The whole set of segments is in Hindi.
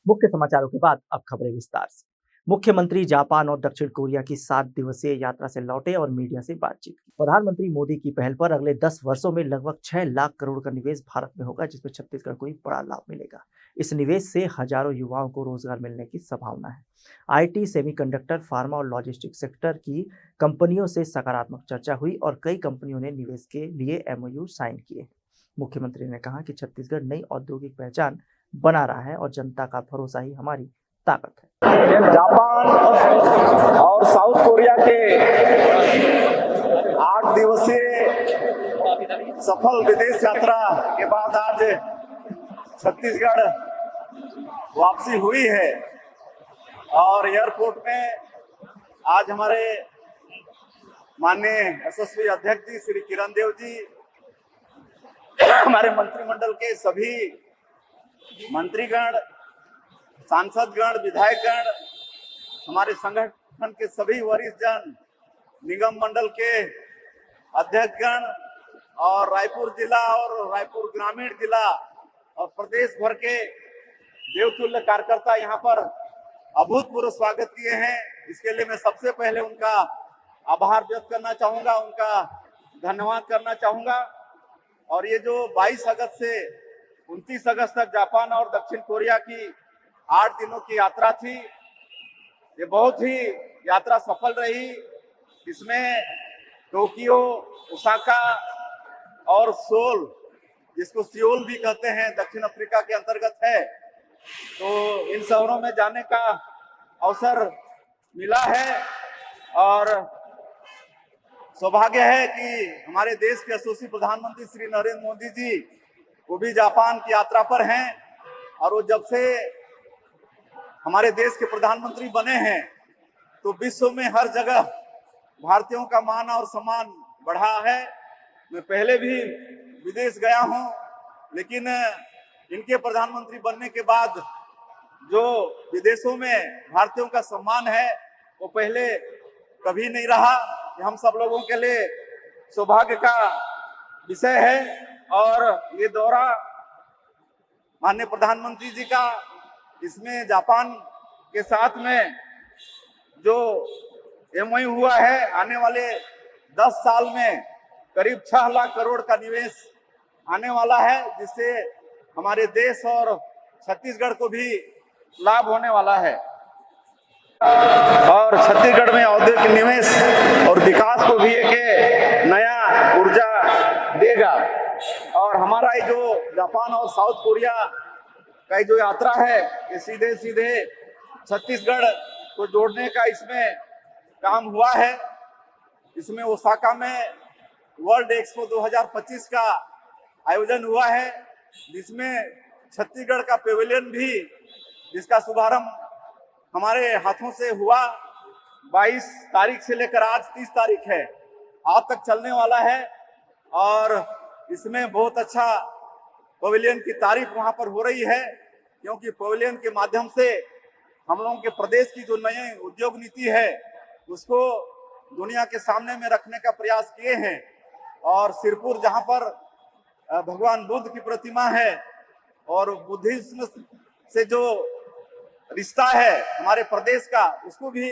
मुख्य समाचारों के बाद अब खबरें विस्तार से। मुख्यमंत्री जापान और दक्षिण कोरिया की 7 दिवसीय यात्रा से लौटे और मीडिया से बातचीत की। प्रधानमंत्री मोदी की पहल पर अगले 10 वर्षों में लगभग 6 लाख करोड़ का निवेश भारत में होगा, जिसमें छत्तीसगढ़ को भी बड़ा लाभ मिलेगा। इस निवेश से हजारों युवाओं को रोजगार मिलने की संभावना है। आईटी, सेमीकंडक्टर, फार्मा और लॉजिस्टिक सेक्टर की कंपनियों से सकारात्मक चर्चा हुई और कई कंपनियों ने निवेश के लिए एमओयू साइन किए। मुख्यमंत्री ने कहा कि छत्तीसगढ़ नई औद्योगिक पहचान बना रहा है और जनता का भरोसा ही हमारी ताकत है। जापान और साउथ कोरिया के 8 दिवसीय सफल विदेश यात्रा के बाद आज छत्तीसगढ़ वापसी हुई है और एयरपोर्ट में आज हमारे माननीय यशस्वी अध्यक्ष जी श्री किरण देव जी, हमारे मंत्रिमंडल के सभी मंत्रीगण, सांसदगण, विधायकगण, हमारे संगठन के सभी वरिष्ठ जन, निगम मंडल के अध्यक्षगण और रायपुर जिला और रायपुर ग्रामीण जिला और प्रदेश भर के देवतुल्य कार्यकर्ता यहाँ पर अभूतपूर्व स्वागत किए हैं। इसके लिए मैं सबसे पहले उनका आभार व्यक्त करना चाहूँगा, उनका धन्यवाद करना चाहूँगा। और ये जो 22 अगस्त से 29 अगस्त तक जापान और दक्षिण कोरिया की 8 दिनों की यात्रा थी, ये बहुत ही यात्रा सफल रही। इसमें टोक्यो, ओसाका और सोल, जिसको सियोल भी कहते हैं, दक्षिण अफ्रीका के अंतर्गत है, तो इन शहरों में जाने का अवसर मिला है। और सौभाग्य है कि हमारे देश के यशस्वी प्रधानमंत्री श्री नरेंद्र मोदी जी वो भी जापान की यात्रा पर हैं और वो जब से हमारे देश के प्रधानमंत्री बने हैं तो विश्व में हर जगह भारतीयों का मान और सम्मान बढ़ा है। मैं पहले भी विदेश गया हूं, लेकिन इनके प्रधानमंत्री बनने के बाद जो विदेशों में भारतीयों का सम्मान है वो पहले कभी नहीं रहा। हम सब लोगों के लिए सौभाग्य का विषय है। और ये दौरा माननीय प्रधानमंत्री जी का, इसमें जापान के साथ में जो एमओयू हुआ है, आने वाले 10 साल में करीब 6 लाख करोड़ का निवेश आने वाला है, जिससे हमारे देश और छत्तीसगढ़ को भी लाभ होने वाला है। और छत्तीसगढ़ में औद्योगिक निवेश और विकास को भी एक नया ऊर्जा देगा। और हमारा ये जो जापान और साउथ कोरिया का जो यात्रा है, ये सीधे सीधे छत्तीसगढ़ को जोड़ने का इसमें काम हुआ है। इसमें ओसाका में वर्ल्ड एक्सपो 2025 का आयोजन हुआ है, जिसमें छत्तीसगढ़ का पेविलियन भी, जिसका शुभारंभ हमारे हाथों से हुआ, 22 तारीख से लेकर आज 30 तारीख है, आज तक चलने वाला है। और इसमें बहुत अच्छा पवेलियन की तारीफ वहां पर हो रही है, क्योंकि पवेलियन के माध्यम से हम लोगों के प्रदेश की जो नई उद्योग नीति है उसको दुनिया के सामने में रखने का प्रयास किए हैं। और सिरपुर, जहां पर भगवान बुद्ध की प्रतिमा है और बुद्धिज्म से जो रिश्ता है हमारे प्रदेश का, उसको भी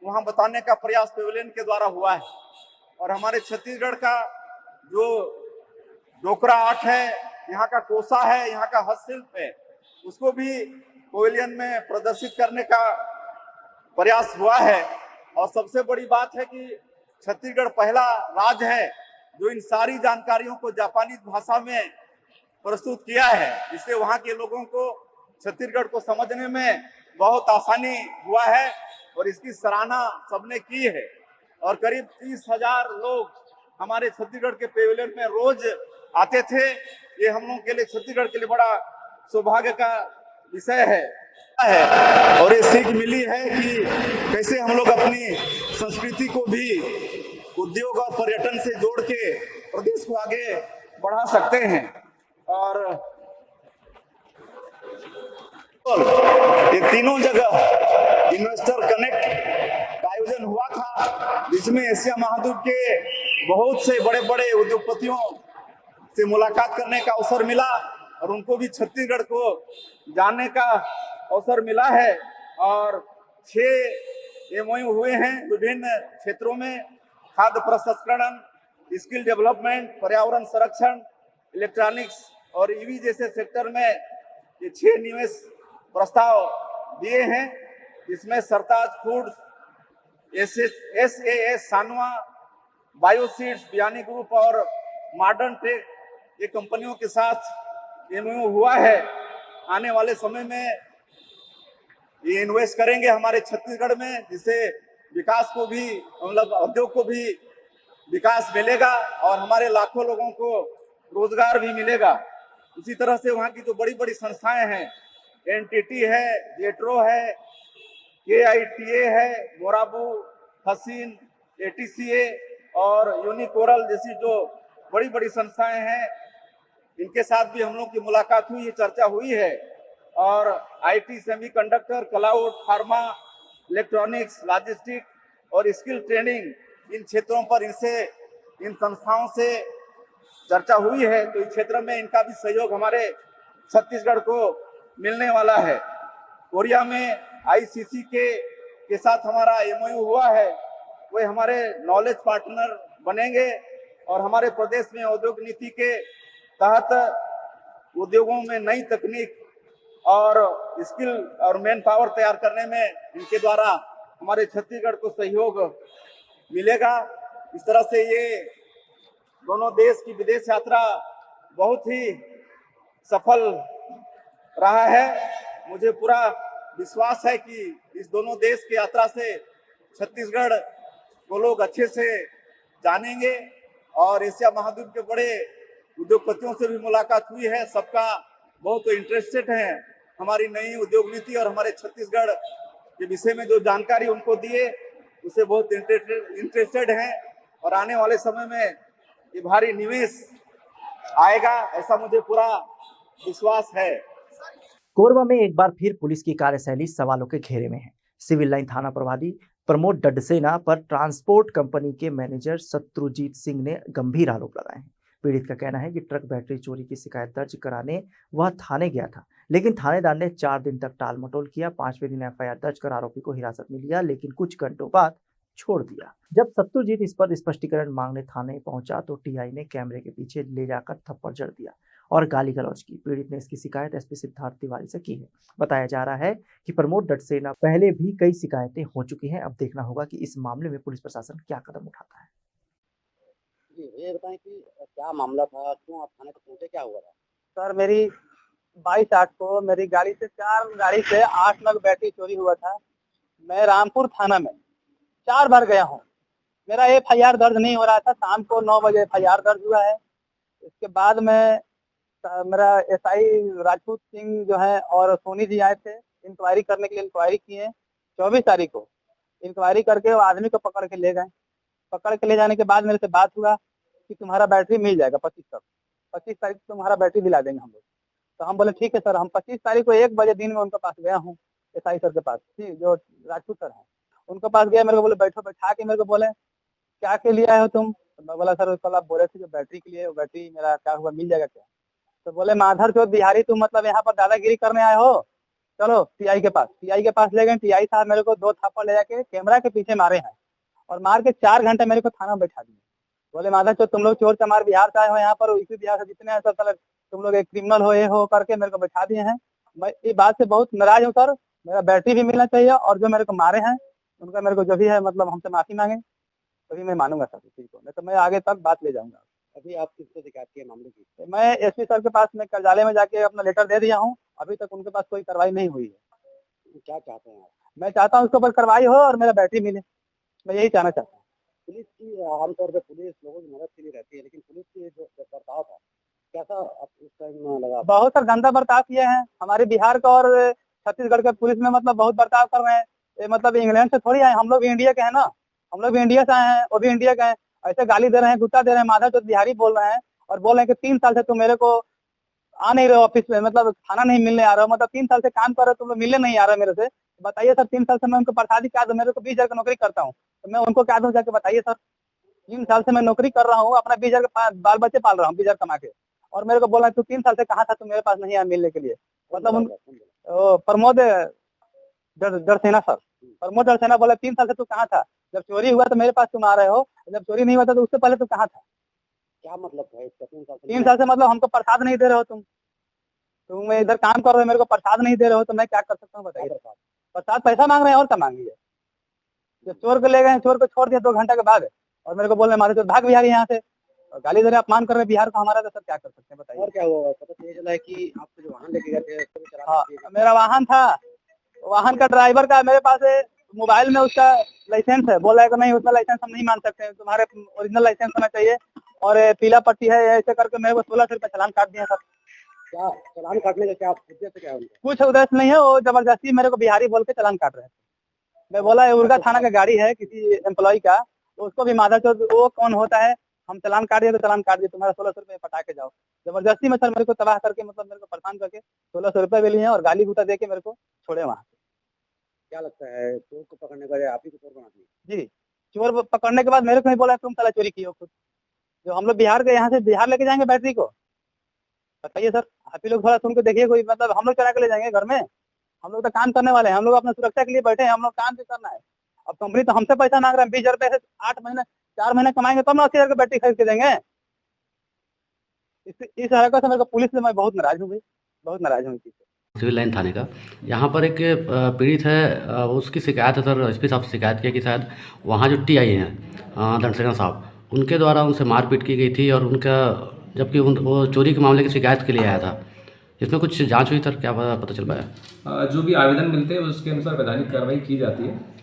वहां बताने का प्रयास पेविलियन के द्वारा हुआ है। और हमारे छत्तीसगढ़ का जो डोकरा आर्ट है, यहाँ का कोसा है, यहाँ का हस्तशिल्प है, उसको भी पेविलियन में प्रदर्शित करने का प्रयास हुआ है। और सबसे बड़ी बात है कि छत्तीसगढ़ पहला राज्य है जो इन सारी जानकारियों को जापानी भाषा में प्रस्तुत किया है, जिससे वहाँ के लोगों को छत्तीसगढ़ को समझने में बहुत आसानी हुआ है। और इसकी सराहना सबने की है। और करीब 30,000 लोग हमारे छत्तीसगढ़ के पेविलियन में रोज आते थे। ये हम लोगों के लिए, छत्तीसगढ़ के लिए बड़ा सौभाग्य का विषय है। और ये सीख मिली है कि कैसे हम लोग अपनी संस्कृति को भी उद्योग और पर्यटन से जोड़ के प्रदेश को आगे बढ़ा सकते हैं। और ये तीनों जगह इन्वेस्टर कनेक्ट का आयोजन हुआ था, जिसमें एशिया महाद्वीप के बहुत से बड़े बड़े उद्योगपतियों से मुलाकात करने का अवसर मिला और उनको भी छत्तीसगढ़ को जानने का अवसर मिला है और 6 MOU हुए हैं विभिन्न क्षेत्रों में, खाद्य प्रसंस्करण, स्किल डेवलपमेंट, पर्यावरण संरक्षण, इलेक्ट्रॉनिक्स और ईवी जैसे सेक्टर में ये 6 निवेश प्रस्ताव दिए हैं। इसमें सरताज फूड्स, SAS सानवा, बायोसीड्स, बियानी ग्रुप और मॉडर्न टेक ये कंपनियों के साथ MOU हुआ है। आने वाले समय में ये इन्वेस्ट करेंगे हमारे छत्तीसगढ़ में, जिससे विकास को भी, मतलब उद्योग को भी विकास मिलेगा और हमारे लाखों लोगों को रोजगार भी मिलेगा। इसी तरह से वहाँ की जो बड़ी बड़ी संस्थाएं हैं, NTT है, जेट्रो है, KITA है, मोराबू, हसीन, ATCA और यूनिकोरल जैसी जो बड़ी बड़ी संस्थाएं हैं, इनके साथ भी हम लोग की मुलाकात हुई, ये चर्चा हुई है। और IT, semiconductor, cloud, pharma, electronics, logistic और स्किल ट्रेनिंग, इन क्षेत्रों पर इन संस्थाओं से चर्चा हुई है। तो इस क्षेत्र में इनका भी सहयोग हमारे छत्तीसगढ़ को मिलने वाला है। कोरिया में ICC के साथ हमारा MOU हुआ है, वे हमारे नॉलेज पार्टनर बनेंगे और हमारे प्रदेश में उद्योग नीति के तहत उद्योगों में नई तकनीक और स्किल और मैन पावर तैयार करने में इनके द्वारा हमारे छत्तीसगढ़ को सहयोग मिलेगा। इस तरह से ये दोनों देश की विदेश यात्रा बहुत ही सफल रहा है। मुझे पूरा विश्वास है कि इस दोनों देश की यात्रा से छत्तीसगढ़ को लोग अच्छे से जानेंगे और एशिया महाद्वीप के बड़े उद्योगपतियों से भी मुलाकात हुई है। सबका बहुत इंटरेस्टेड है हमारी नई उद्योग नीति और हमारे छत्तीसगढ़ के विषय में जो जानकारी उनको दिए, उसे बहुत इंटरेस्टेड हैं और आने वाले समय में ये भारी निवेश आएगा, ऐसा मुझे पूरा विश्वास है। कोरबा में एक बार फिर पुलिस की कार्यशैली सवालों के घेरे में है। सिविल लाइन थाना प्रभारी प्रमोद डडसेना पर ट्रांसपोर्ट कंपनी के मैनेजर शत्रुजीत सिंह ने गंभीर आरोप लगाए हैं। पीड़ित का कहना है कि ट्रक बैटरी चोरी की शिकायत दर्ज कराने वह थाने गया था, लेकिन थानेदार ने 4 दिन तक टाल मटोल किया। 5वें दिन FIR दर्ज कर आरोपी को हिरासत में लिया, लेकिन कुछ घंटों बाद छोड़ दिया। जब शत्रुजीत इस पर स्पष्टीकरण मांगने थाने पहुंचा तो TI ने कैमरे के पीछे ले जाकर थप्पड़ जड़ दिया और गाली गलौज की। पीड़ित ने इसकी शिकायत SP सिद्धार्थ तिवारी से की है। बताया जा रहा है कि प्रमोद डडसेना पहले भी कई शिकायतें हो चुकी हैं। अब देखना होगा कि इस मामले में पुलिस प्रशासन क्या कदम उठाता है। जी, ये बताएं कि क्या मामला था, क्यों आप थाने तक पहुंचे, क्या हुआ था? सर, मेरी 22/8 को मेरी गाड़ी से 8 नग बैटरी चोरी हुआ था। मैं रामपुर थाना में 4 बार गया हूँ। मेरा FIR दर्ज नहीं हो रहा था। शाम को 9 बजे FIR दर्ज हुआ है। इसके बाद में मेरा SI राजपूत सिंह जो है और सोनी जी आए थे इंक्वायरी करने के लिए। इंक्वायरी किए 24 तारीख को। इंक्वायरी करके वो आदमी को पकड़ के ले गए। पकड़ के ले जाने के बाद मेरे से बात हुआ कि तुम्हारा बैटरी मिल जाएगा 25 तारीख को तुम्हारा बैटरी दिला देंगे हम लोग। तो हम बोले ठीक है सर। हम 25 तारीख को 1 बजे दिन में उनके पास गया हूँ, SI सर के पास, जो राजपूत सर हैं उनके पास गया। मेरे को बोले बैठो, बैठा के मेरे को बोले क्या के लिए आए हो तुम? तो मैं बोला सर कल आप बोले थे जो बैटरी के लिए, वो बैटरी मेरा क्या हुआ, मिल जाएगा क्या? तो बोले माधर चौथ बिहारी, तुम मतलब यहाँ पर दादागिरी करने आए हो, चलो TI के पास। TI के पास ले गए। TI साहब मेरे को 2 थप्पड़ ले जाके कैमरा के पीछे मारे हैं और मार के 4 घंटे मेरे को थाना बैठा दिए। बोले माधव चौथ तुम लोग चोर चमार बिहार से आए हो यहाँ पर, इसी बिहार से जितने हैं सब तुम लोग एक क्रिमिनल हो, ये हो करके मेरे को बैठा दिए हैं। मैं इस बात से बहुत नाराज हूँ सर। मेरा बैटरी भी मिलना चाहिए और जो मेरे को मारे हैं उनका मेरे को जो भी है मतलब हमसे माफी मांगे, तभी मैं मानूंगा सर किसी को, नहीं तो मैं आगे तक बात ले जाऊंगा। अभी आप किसको शिकायत किए मामले की? मैं SP सर के पास में कार्यालय में जाके अपना लेटर दे दिया हूँ। अभी तक उनके पास कोई कार्रवाई नहीं हुई है। क्या चाहते हैं आप? मैं चाहता हूँ उसके ऊपर कार्रवाई हो और मेरा बैटरी मिले। मैं यही कहना चाहता हूँ। पुलिस की आमतौर पर पुलिस लोगों की मदद के लिए रहती है, लेकिन पुलिस की जो बर्ताव था कैसा आप उस टाइम लगा? बहुत सर गंदा बर्ताव किए हैं। हमारे बिहार का और छत्तीसगढ़ के पुलिस में मतलब बहुत बर्ताव कर रहे हैं। ये मतलब इंग्लैंड से थोड़ी आए, हम लोग भी इंडिया के हैं ना, हम लोग भी इंडिया से आए हैं, वो भी इंडिया के हैं। ऐसे गाली दे रहे हैं, गुस्सा दे रहे हैं, माधव चौथ बिहारी बोल रहे हैं और बोल रहे हैं कि 3 साल से तुम मेरे को आ नहीं रहे ऑफिस में, मतलब खाना नहीं मिलने आ रहा हो, मतलब 3 साल से काम कर रहे हो, तुम लोग मिलने नहीं आ रहे मेरे से। बताइए सर, 3 साल से मैं उनको प्रसादी क्या दूं? मेरे को 20,000 की नौकरी करता हूँ, तो मैं उनको क्या दूं जाके? बताइए सर। 3 साल से मैं नौकरी कर रहा हूँ, अपना 20,000 का बाल बच्चे पाल रहा हूँ 20,000 कमा के, और मेरे को बोला तू 3 साल से कहाँ था, तू मेरे पास नहीं आया मिलने के लिए। मतलब प्रमोद दरसेना सर, प्रमोद दरसेना बोले 3 साल से तू कहाँ था, जब चोरी हुआ तो मेरे पास तुम आ रहे हो, जब चोरी नहीं हुआ था तो उससे पहले तू कहाँ था। क्या मतलब है इसका 3 साल से मतलब हमको प्रसाद नहीं दे रहे हो तुम इधर काम कर रहे हो, मेरे को प्रसाद नहीं दे रहे हो, तो मैं क्या कर सकता हूँ बताइए। प्रसाद पैसा मांग रहे हैं और क्या मांगिए। जब चोर को ले गए, चोर को छोड़ दिया 2 घंटे के बाद और मेरे को बोल रहे मारे चोर भाग बिहार यहाँ से, और गाली दे रहे अपमान कर रहे बिहार को हमारा, तो सर क्या कर सकते हैं बताइए। और क्या हुआ पता चला है कि आपको जो वाहन लेके गए थे उसको भी चलाना। हाँ, मेरा वाहन था, वाहन का ड्राइवर का मेरे पास मोबाइल में उसका लाइसेंस है, बोल रहा है कि नहीं उसका लाइसेंस हम नहीं मान सकते, तुम्हारे ओरिजिनल लाइसेंस होना चाहिए और पीला पट्टी है, ऐसे करके मेरे को 1600 रुपये चालान काट दिया सर। क्या चालान काटने का क्या उद्देश्य क्या है? कुछ उद्देश्य नहीं है, वो जबरदस्ती मेरे को बिहारी बोल के चालान काट रहे हैं। मैं बोला उर्गा थाना का गाड़ी है किसी एम्प्लॉय का, तो उसको भी माधा चौथ वो कौन होता है, हम चालान काट दिए तो चालान काट दिए, तुम्हारा 1600 रुपये पटा के जाओ। जबरदस्ती में सर मेरे को तबाह करके मतलब मेरे को परेशान करके 1600 रुपये भी लिए और गाली गुटा दे के मेरे को छोड़े वहाँ। क्या लगता है चोर को पकड़ने का आप ही को चोर बना दिए? जी, चोर पकड़ने के बाद मेरे को नहीं बोला तुम साला चोरी किए हो खुद, जो हम लोग बिहार के यहाँ से बिहार लेके जाएंगे बैटरी को, बताइए सर। आप ही लोग थोड़ा सुन के देखिए, कोई मतलब हम लोग चला के ले जाएंगे घर में, हम लोग तो काम करने वाले हैं, हम लोग अपने सुरक्षा के लिए बैठे हैं, हम लोग काम भी करना है। अब कंपनी तो हमसे पैसा मांग रहे हैं 20,000 रुपये से 8 महीने 4 महीने कमाएंगे तब ना 80,000 की बैटरी खरीद के देंगे। इस हरकत से मेरे को पुलिस से मैं बहुत नाराज हूँ भाई, बहुत नाराज हूँ। सिविल लाइन थाने का यहाँ पर एक पीड़ित है, उसकी शिकायत है सर, एसपी साहब से शिकायत किया कि शायद वहाँ जो टीआई हैं दंडसेना साहब, उनके द्वारा उनसे मारपीट की गई थी और उनका जबकि वो चोरी के मामले की शिकायत के लिए आया था। इसमें कुछ जांच हुई सर, क्या पता चल पाया? जो भी आवेदन मिलते हैं उसके अनुसार वैधानिक कार्रवाई की जाती है।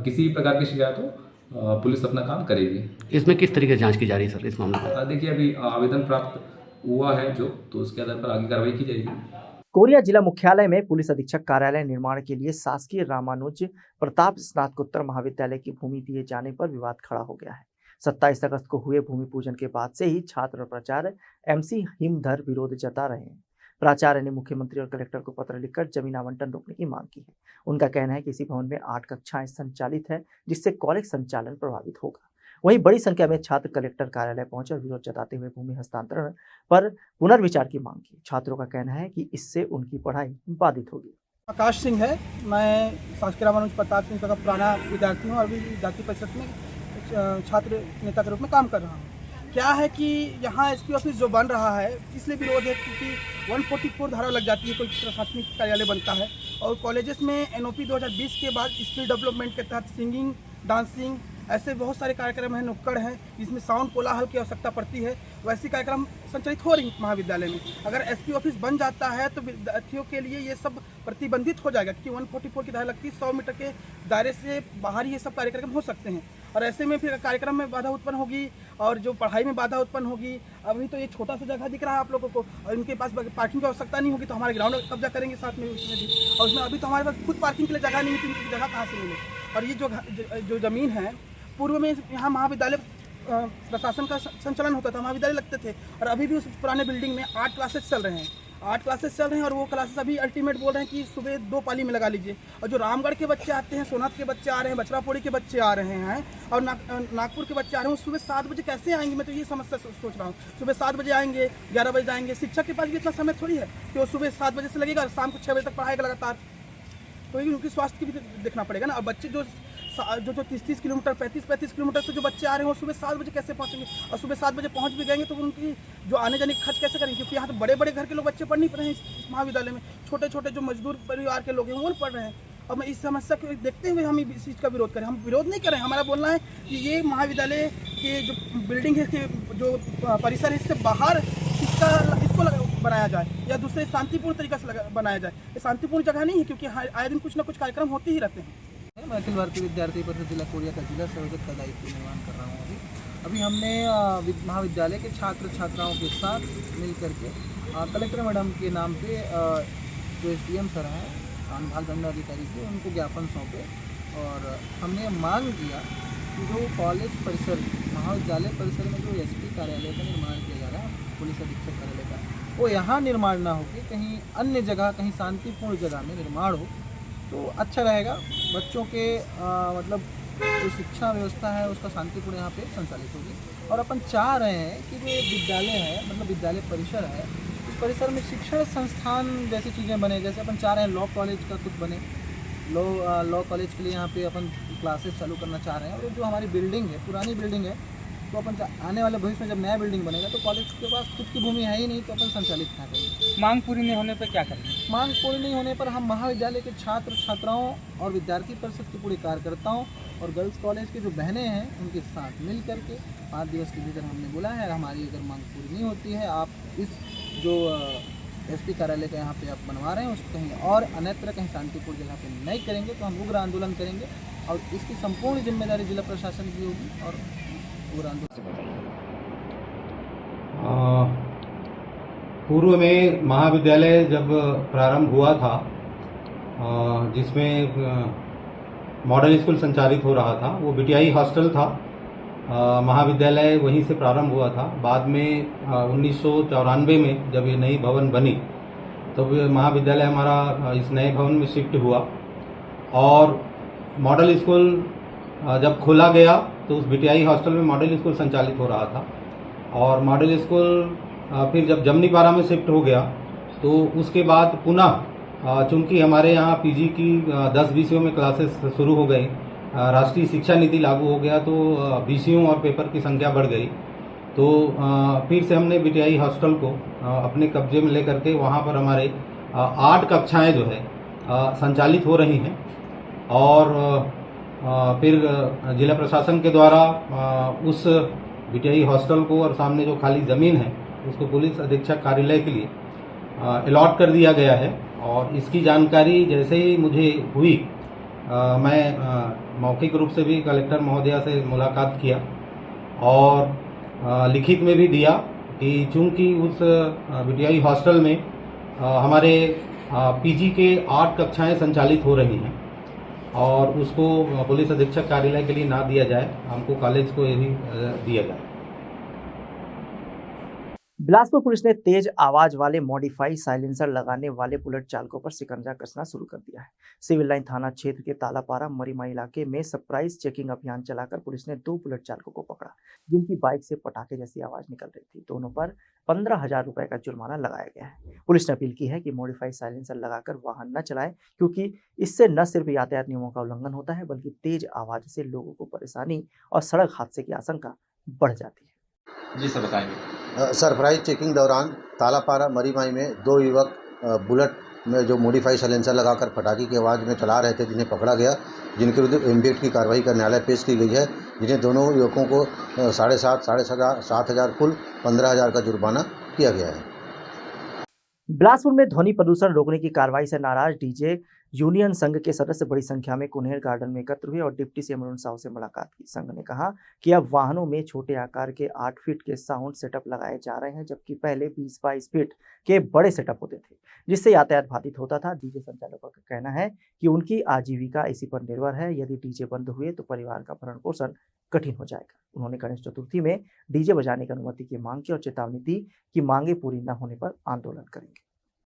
किसी भी प्रकार की शिकायत हो पुलिस अपना काम करेगी। इसमें किस तरीके से जाँच की जा रही है सर इस मामले में? देखिए अभी आवेदन प्राप्त हुआ है तो उसके आधार पर आगे कार्रवाई की जाएगी। कोरिया जिला मुख्यालय में पुलिस अधीक्षक कार्यालय निर्माण के लिए शासकीय रामानुज प्रताप स्नातकोत्तर महाविद्यालय की भूमि दिए जाने पर विवाद खड़ा हो गया है। 27 अगस्त को हुए भूमि पूजन के बाद से ही छात्र और प्राचार्य MC हिमधर विरोध जता रहे हैं। प्राचार्य ने मुख्यमंत्री और कलेक्टर को पत्र लिखकर जमीन आवंटन रोकने की मांग की है। उनका कहना है कि इसी भवन में 8 कक्षाएं संचालित है, जिससे कॉलेज संचालन प्रभावित होगा। वहीं बड़ी संख्या में छात्र कलेक्टर कार्यालय पहुंचे और विरोध जताते हुए भूमि हस्तांतरण पर पुनर्विचार की मांग की। छात्रों का कहना है कि इससे उनकी पढ़ाई बाधित होगी। आकाश सिंह है, मैं शासकीय रामानुज प्रताप सिंह का पुराना विद्यार्थी हूँ और अभी विद्यार्थी परिषद में छात्र नेता के रूप में काम कर रहा हूँ। क्या है कि यहाँ SP ऑफिस जो बन रहा है इसलिए विरोध है क्योंकि 144 धारा लग जाती है, कोई प्रशासनिक कार्यालय बनता है और कॉलेजेस में NOP 2020 के बाद स्किल डेवलपमेंट के तहत सिंगिंग, डांसिंग, ऐसे बहुत सारे कार्यक्रम हैं, नुक्कड़ हैं जिसमें साउंड कोलाहल की आवश्यकता पड़ती है। वैसे कार्यक्रम संचालित हो रही हैं महाविद्यालय में। अगर SP ऑफिस बन जाता है तो विद्यार्थियों के लिए ये सब प्रतिबंधित हो जाएगा क्योंकि 144 की धारा लगती है, 100 मीटर के दायरे से बाहर ही ये सब कार्यक्रम हो सकते हैं और ऐसे में फिर कार्यक्रम में बाधा उत्पन्न होगी और जो पढ़ाई में बाधा उत्पन्न होगी। अभी तो ये छोटा सा जगह दिख रहा है आप लोगों को और इनके पास पार्किंग की आवश्यकता नहीं होगी तो हमारे ग्राउंड में कब्जा करेंगे साथ में उसमें भी, और उसमें अभी तो हमारे पास खुद पार्किंग के लिए जगह नहीं है, इनकी जगह कहाँ से मिले। और ये जो ज़मीन है, पूर्व में यहाँ महाविद्यालय प्रशासन का संचालन होता था, महाविद्यालय लगते थे और अभी भी उस पुराने बिल्डिंग में 8 क्लासेस चल रहे हैं, 8 क्लासेस चल रहे हैं और वो क्लासेस अभी अल्टीमेट बोल रहे हैं कि सुबह 2 पाली में लगा लीजिए। और जो रामगढ़ के बच्चे आते हैं, सोनाथ के बच्चे आ रहे हैं, बचरापौड़ी के बच्चे आ रहे हैं और नागपुर के बच्चे आ रहे हैं, सुबह 7 बजे कैसे आएंगे? मैं तो ये समस्या सोच रहा हूँ। सुबह 7 बजे आएंगे, 11 बजे जाएंगे। शिक्षक के पास भी इतना समय थोड़ी है कि वो सुबह 7 बजे से लगेगा और शाम को 6 बजे तक पढ़ाएगा लगातार, तो उनकी स्वास्थ्य की भी देखना पड़ेगा ना। और बच्चे जो 30 किलोमीटर 35 किलोमीटर से जो बच्चे आ रहे हैं वो सुबह 7 बजे कैसे पहुंचेंगे? और सुबह 7 बजे पहुंच भी गएंगे तो उनकी जो आने जाने का खर्च कैसे करेंगे? क्योंकि यहाँ तो बड़े बड़े घर के लोग बच्चे पढ़ नहीं रहे हैं इस महाविद्यालय में, छोटे छोटे जो मजदूर परिवार के लोग हैं वो पढ़ रहे हैं। और मैं इस समस्या को देखते हुए हम इस चीज़ का विरोध करें। हम विरोध नहीं करें, हमारा बोलना है कि ये महाविद्यालय के जो बिल्डिंग है, के जो परिसर है, इससे बाहर इसको बनाया जाए या दूसरे शांतिपूर्ण तरीके से बनाया जाए। ये शांतिपूर्ण जगह नहीं है क्योंकि आए दिन कुछ ना कुछ कार्यक्रम होते ही रहते हैं। मैं अखिल भारतीय विद्यार्थी परिषद जिला कोरिया का जिला संयोजक का दायित्व निर्वहन कर रहा हूँ। अभी हमने महाविद्यालय के छात्र छात्राओं के साथ मिल करके कलेक्टर मैडम के नाम पे जो SDM सर हैं अनुभाग दंडाधिकारी से उनको ज्ञापन सौंपे और हमने मांग किया कि जो कॉलेज परिसर महाविद्यालय परिसर में जो SP कार्यालय का निर्माण किया जा रहा है, पुलिस अधीक्षक कार्यालय का, वो यहाँ निर्माण ना होकर कहीं अन्य जगह, कहीं शांतिपूर्ण जगह में निर्माण हो तो अच्छा रहेगा। बच्चों के मतलब जो शिक्षा व्यवस्था है उसका शांतिपूर्ण यहाँ पे संचालित होगी। और अपन चाह रहे हैं कि जो विद्यालय है, मतलब विद्यालय परिसर है, परिसर में शिक्षण संस्थान जैसी चीज़ें बने, जैसे अपन चाह रहे हैं लॉ कॉलेज का कुछ बने, लॉ कॉलेज के लिए यहाँ पे अपन क्लासेस चालू करना चाह रहे हैं। और जो हमारी बिल्डिंग है, पुरानी बिल्डिंग है, तो अपन आने वाले भविष्य में जब नया बिल्डिंग बनेगा तो कॉलेज के पास खुद की भूमि है ही नहीं, तो अपन संचालित क्या करेंगे। मांग पूरी नहीं होने पर क्या करेंगे? मांग पूरी नहीं होने पर हम महाविद्यालय के छात्र छात्राओं और विद्यार्थी परिषद के पूरे कार्यकर्ताओं और गर्ल्स कॉलेज के जो बहनें हैं उनके साथ मिल करके 5 दिवस के भीतर हमने बोला है, हमारी अगर मांग पूरी नहीं होती है, आप इस जो एसपी कार्यालय का यहाँ पे आप बनवा रहे हैं उसको कहीं और अन्यत्र कहीं शांतिपूर्ण जगह पे नहीं करेंगे तो हम उग्र आंदोलन करेंगे और इसकी संपूर्ण जिम्मेदारी जिला प्रशासन की होगी और उग्र आंदोलन। पूर्व में महाविद्यालय जब प्रारंभ हुआ था, जिसमें मॉडल स्कूल संचालित हो रहा था, वो बीटीआई हॉस्टल था। महाविद्यालय वहीं से प्रारंभ हुआ था। बाद में 1994 में जब ये नई भवन बनी तो महाविद्यालय हमारा इस नए भवन में शिफ्ट हुआ और मॉडल स्कूल जब खोला गया तो उस बीटीआई हॉस्टल में मॉडल स्कूल संचालित हो रहा था। और मॉडल स्कूल फिर जब जमनीपारा में शिफ्ट हो गया तो उसके बाद पुनः चूंकि हमारे यहाँ पीजी की 10 विषयों में क्लासेस शुरू हो गई, राष्ट्रीय शिक्षा नीति लागू हो गया तो विषयों और पेपर की संख्या बढ़ गई, तो फिर से हमने बीटीआई हॉस्टल को अपने कब्जे में लेकर के वहाँ पर हमारे 8 कक्षाएं जो है संचालित हो रही हैं। और फिर जिला प्रशासन के द्वारा उस बीटीआई हॉस्टल को और सामने जो खाली ज़मीन है उसको पुलिस अधीक्षक कार्यालय के लिए अलॉट कर दिया गया है। और इसकी जानकारी जैसे ही मुझे हुई मैं मौखिक रूप से भी कलेक्टर महोदया से मुलाकात किया और लिखित में भी दिया कि चूंकि उस बीटीआई हॉस्टल में हमारे पीजी के 8 कक्षाएं संचालित हो रही हैं और उसको पुलिस अधीक्षक कार्यालय के लिए ना दिया जाए, हमको कॉलेज को यही दिया जाए। बिलासपुर पुलिस ने तेज आवाज वाले मॉडिफाई साइलेंसर लगाने वाले बुलेट चालकों पर शिकंजा कसना शुरू कर दिया है। सिविल लाइन थाना क्षेत्र के तालापारा मरीमा इलाके में सरप्राइज चेकिंग अभियान चलाकर पुलिस ने 2 बुलेट चालकों को पकड़ा, जिनकी बाइक से पटाखे जैसी आवाज निकल रही थी। दोनों पर 15,000 रुपए का जुर्माना लगाया गया है। पुलिस ने अपील की है कि मॉडिफाई साइलेंसर लगाकर वाहन न चलाएं, क्योंकि इससे न सिर्फ यातायात नियमों का उल्लंघन होता है बल्कि तेज आवाज से लोगों को परेशानी और सड़क हादसे की आशंका बढ़ जाती है। जी सर, बताएंगे। सरप्राइज चेकिंग दौरान तालापारा मरीमाई में 2 युवक बुलेट में जो मॉडिफाई साइलेंसर लगाकर पटाखे की आवाज़ में चला रहे थे, जिन्हें पकड़ा गया, जिनके विरुद्ध इम्पीट की कार्रवाई कर न्यायालय पेश की गई है, जिन्हें दोनों युवकों को 7,500 कुल 15,000 का जुर्माना किया गया है। बिलासपुर में ध्वनि प्रदूषण रोकने की कार्रवाई से नाराज डीजे यूनियन संघ के सदस्य बड़ी संख्या में कुन्हेर गार्डन में एकत्र हुए और डिप्टी सीएम अरुण साहू से मुलाकात की। संघ ने कहा कि अब वाहनों में छोटे आकार के 8 फीट के साउंड सेटअप लगाए जा रहे हैं, जबकि पहले 20-22 फीट के बड़े सेटअप होते थे, जिससे यातायात बाधित होता था। डीजे संचालकों का कहना है कि उनकी आजीविका इसी पर निर्भर है, यदि डीजे बंद हुए तो परिवार का भरण पोषण कठिन हो जाएगा। उन्होंने गणेश चतुर्थी में डीजे बजाने की अनुमति की मांग की और चेतावनी दी कि मांगे पूरी न होने पर आंदोलन करेंगे।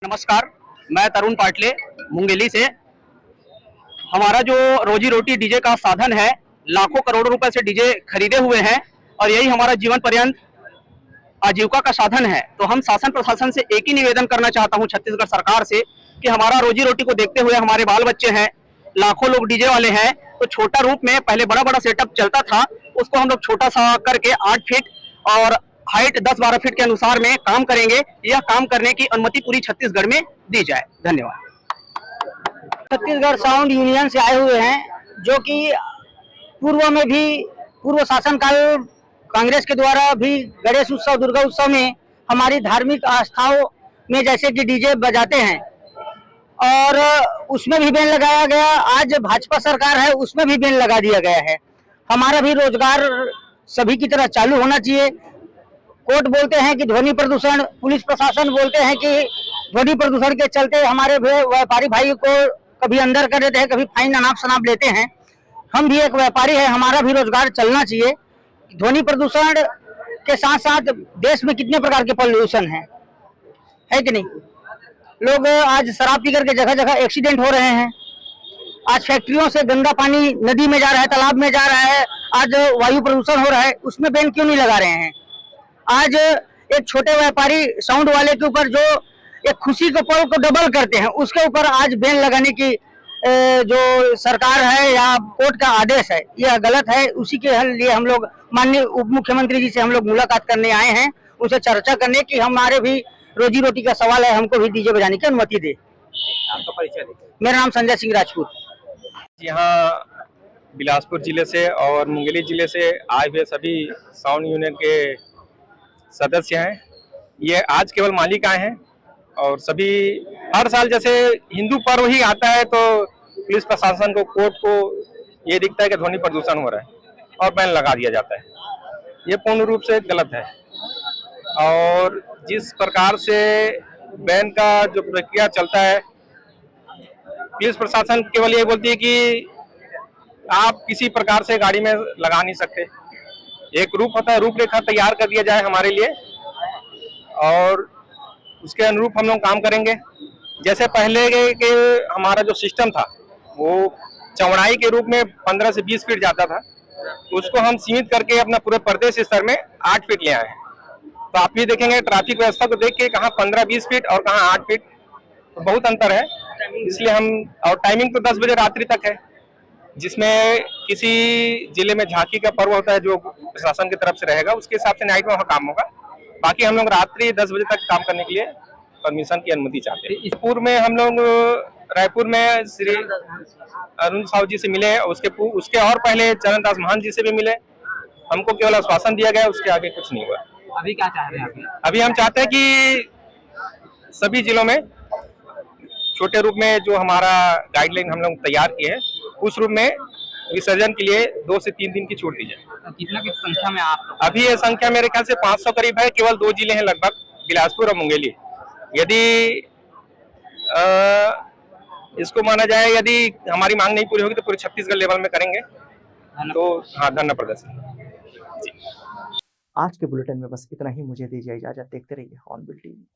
नमस्कार, मैं तरुण पाटले मुंगेली से। हमारा जो रोजी रोटी डीजे का साधन है, लाखों करोड़ों रुपए से डीजे खरीदे हुए हैं और यही हमारा जीवन पर्यंत आजीविका का साधन है। तो हम शासन प्रशासन से एक ही निवेदन करना चाहता हूं, छत्तीसगढ़ सरकार से, कि हमारा रोजी रोटी को देखते हुए हमारे बाल बच्चे हैं, लाखों लोग डीजे वाले हैं, तो छोटा रूप में पहले बड़ा बड़ा सेटअप चलता था, उसको हम लोग छोटा सा करके 8 फीट और हाइट 10-12 फीट के अनुसार में काम करेंगे। यह काम करने की अनुमति पूरी छत्तीसगढ़ में दी जाए। धन्यवाद। छत्तीसगढ़ साउंड यूनियन से आए हुए हैं, जो कि पूर्व में भी पूर्व शासनकाल कांग्रेस के द्वारा भी गणेश उत्सव, दुर्गा उत्सव में हमारी धार्मिक आस्थाओं में जैसे कि डीजे बजाते हैं और उसमें भी बैन लगाया गया। आज भाजपा सरकार है, उसमें भी बैन लगा दिया गया है। हमारा भी रोजगार सभी की तरह चालू होना चाहिए। कोर्ट बोलते हैं कि ध्वनि प्रदूषण, पुलिस प्रशासन बोलते हैं कि ध्वनि प्रदूषण के चलते हमारे व्यापारी भाई को कभी अंदर कर देते हैं, कभी फाइन अनाप शनाप लेते हैं। हम भी एक व्यापारी है, हमारा भी रोजगार चलना चाहिए। ध्वनि प्रदूषण के साथ साथ देश में कितने प्रकार के पॉल्यूशन है कि नहीं। लोग आज शराब पी करके जगह जगह एक्सीडेंट हो रहे हैं। आज फैक्ट्रियों से गंदा पानी नदी में जा रहा है, तालाब में जा रहा है। आज वायु प्रदूषण हो रहा है, उसमें बैन क्यों नहीं लगा रहे हैं। आज एक छोटे व्यापारी साउंड वाले के ऊपर जो एक खुशी के पल को डबल करते हैं, उसके ऊपर आज बैन लगाने की जो सरकार है या कोर्ट का आदेश है, यह गलत है। उसी के लिए हम लोग माननीय उप मुख्यमंत्री जी से हम लोग मुलाकात करने आए हैं, उनसे चर्चा करने की हमारे भी रोजी रोटी का सवाल है, हमको भी डीजे बजाने की अनुमति दे। आपका परिचय दें। मेरा नाम संजय सिंह राजपूत। यहाँ बिलासपुर जिले से और मुंगेली जिले से आए हुए सभी साउंड यूनियन के सदस्य हैं। ये आज केवल मालिक आए हैं और सभी हर साल जैसे हिंदू पर्व ही आता है तो पुलिस प्रशासन को, कोर्ट को ये दिखता है कि ध्वनि प्रदूषण हो रहा है और बैन लगा दिया जाता है। ये पूर्ण रूप से गलत है और जिस प्रकार से बैन का जो प्रक्रिया चलता है, पुलिस प्रशासन केवल ये बोलती है कि आप किसी प्रकार से गाड़ी में लगा नहीं सकते। एक रूप होता है, रूपरेखा तैयार कर दिया जाए हमारे लिए और उसके अनुरूप हम लोग काम करेंगे। जैसे पहले के हमारा जो सिस्टम था वो चौड़ाई के रूप में 15 से 20 फीट जाता था, उसको हम सीमित करके अपना पूरे प्रदेश स्तर में 8 फीट ले आए हैं। तो आप भी देखेंगे ट्रैफिक व्यवस्था को देख के कहाँ 15-20 फीट और कहाँ 8 फीट, तो बहुत अंतर है। इसलिए हम, और टाइमिंग तो 10 बजे रात्रि तक है, जिसमें किसी जिले में झांकी का पर्व होता है जो प्रशासन की तरफ से रहेगा, उसके हिसाब से नाइट में वहाँ काम होगा। बाकी हम लोग रात्रि 10 बजे तक काम करने के लिए परमिशन की अनुमति चाहते हैं। पूर्व में हम लोग रायपुर में श्री अरुण साहू जी से मिले, उसके और पहले चरण दास महान जी से भी मिले। हमको केवल आश्वासन दिया गया, उसके आगे कुछ नहीं हुआ। अभी क्या चाह रहे हैं आप? अभी हम चाहते हैं कि सभी जिलों में छोटे रूप में जो हमारा गाइडलाइन हम लोग तैयार किए हैं, उस रूप में विसर्जन के लिए 2 से 3 दिन की छूट दी जाए। कितना की संख्या में आप? अभी ये संख्या मेरे ख्याल से 500 करीब है। केवल 2 जिले हैं लगभग, बिलासपुर और मुंगेली। यदि इसको माना जाए, यदि हमारी मांग नहीं पूरी होगी तो पूरे छत्तीसगढ़ लेवल में करेंगे। तो हाँ, धरना प्रदर्शन। आज के बुलेटिन में बस इतना ही। मुझे दीजिए इजाजत। देखते रहिए हॉर्नबिल टीवी।